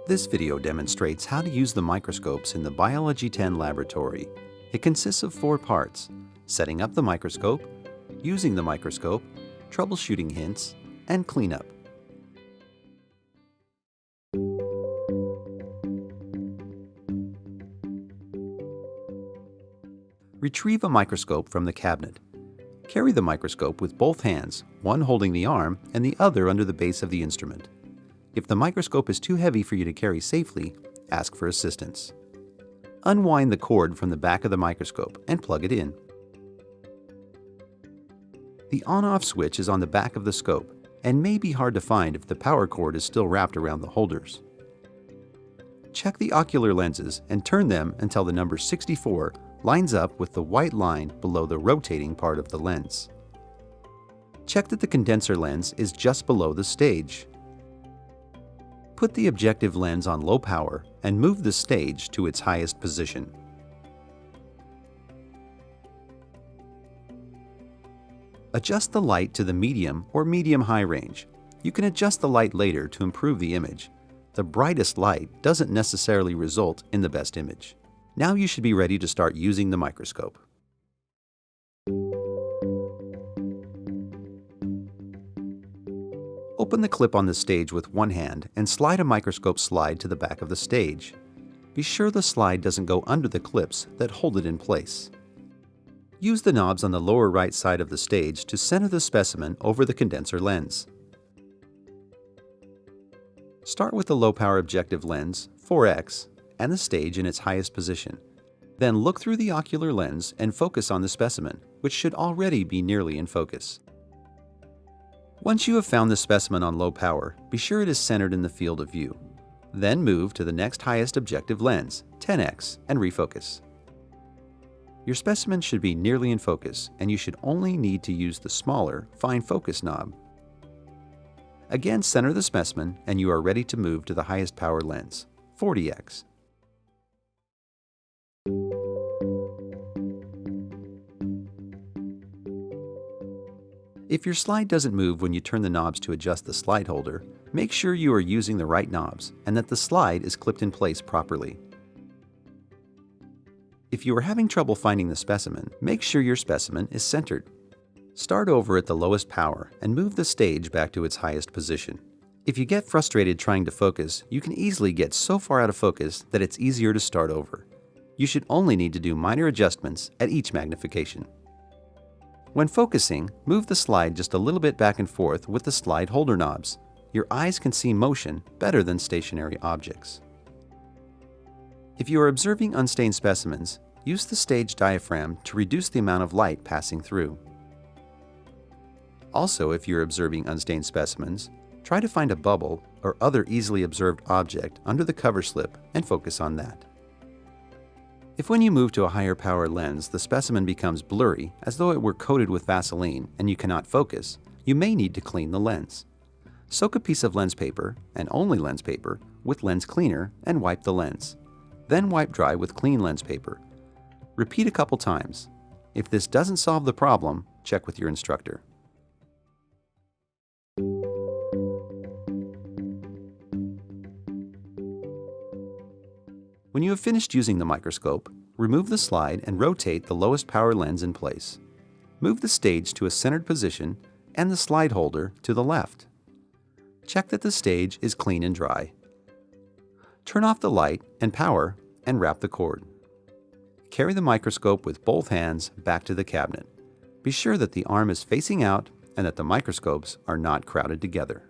This video demonstrates how to use the microscopes in the Biology 10 laboratory. It consists of 4 parts: setting up the microscope, using the microscope, troubleshooting hints, and cleanup. Retrieve a microscope from the cabinet. Carry the microscope with both hands, one holding the arm and the other under the base of the instrument. If the microscope is too heavy for you to carry safely, ask for assistance. Unwind the cord from the back of the microscope and plug it in. The on-off switch is on the back of the scope and may be hard to find if the power cord is still wrapped around the holders. Check the ocular lenses and turn them until the number 64 lines up with the white line below the rotating part of the lens. Check that the condenser lens is just below the stage. Put the objective lens on low power and move the stage to its highest position. Adjust the light to the medium or medium-high range. You can adjust the light later to improve the image. The brightest light doesn't necessarily result in the best image. Now you should be ready to start using the microscope. Open the clip on the stage with one hand and slide a microscope slide to the back of the stage. Be sure the slide doesn't go under the clips that hold it in place. Use the knobs on the lower right side of the stage to center the specimen over the condenser lens. Start with the low-power objective lens, 4x, and the stage in its highest position. Then look through the ocular lens and focus on the specimen, which should already be nearly in focus. Once you have found the specimen on low power, be sure it is centered in the field of view. Then move to the next highest objective lens, 10x, and refocus. Your specimen should be nearly in focus, and you should only need to use the smaller, fine focus knob. Again, center the specimen, and you are ready to move to the highest power lens, 40x. If your slide doesn't move when you turn the knobs to adjust the slide holder, make sure you are using the right knobs and that the slide is clipped in place properly. If you are having trouble finding the specimen, make sure your specimen is centered. Start over at the lowest power and move the stage back to its highest position. If you get frustrated trying to focus, you can easily get so far out of focus that it's easier to start over. You should only need to do minor adjustments at each magnification. When focusing, move the slide just a little bit back and forth with the slide holder knobs. Your eyes can see motion better than stationary objects. If you are observing unstained specimens, use the stage diaphragm to reduce the amount of light passing through. Also, if you're observing unstained specimens, try to find a bubble or other easily observed object under the cover slip and focus on that. If when you move to a higher power lens, the specimen becomes blurry as though it were coated with Vaseline and you cannot focus, you may need to clean the lens. Soak a piece of lens paper, and only lens paper, with lens cleaner and wipe the lens. Then wipe dry with clean lens paper. Repeat a couple times. If this doesn't solve the problem, check with your instructor. When you have finished using the microscope, remove the slide and rotate the lowest power lens in place. Move the stage to a centered position and the slide holder to the left. Check that the stage is clean and dry. Turn off the light and power and wrap the cord. Carry the microscope with both hands back to the cabinet. Be sure that the arm is facing out and that the microscopes are not crowded together.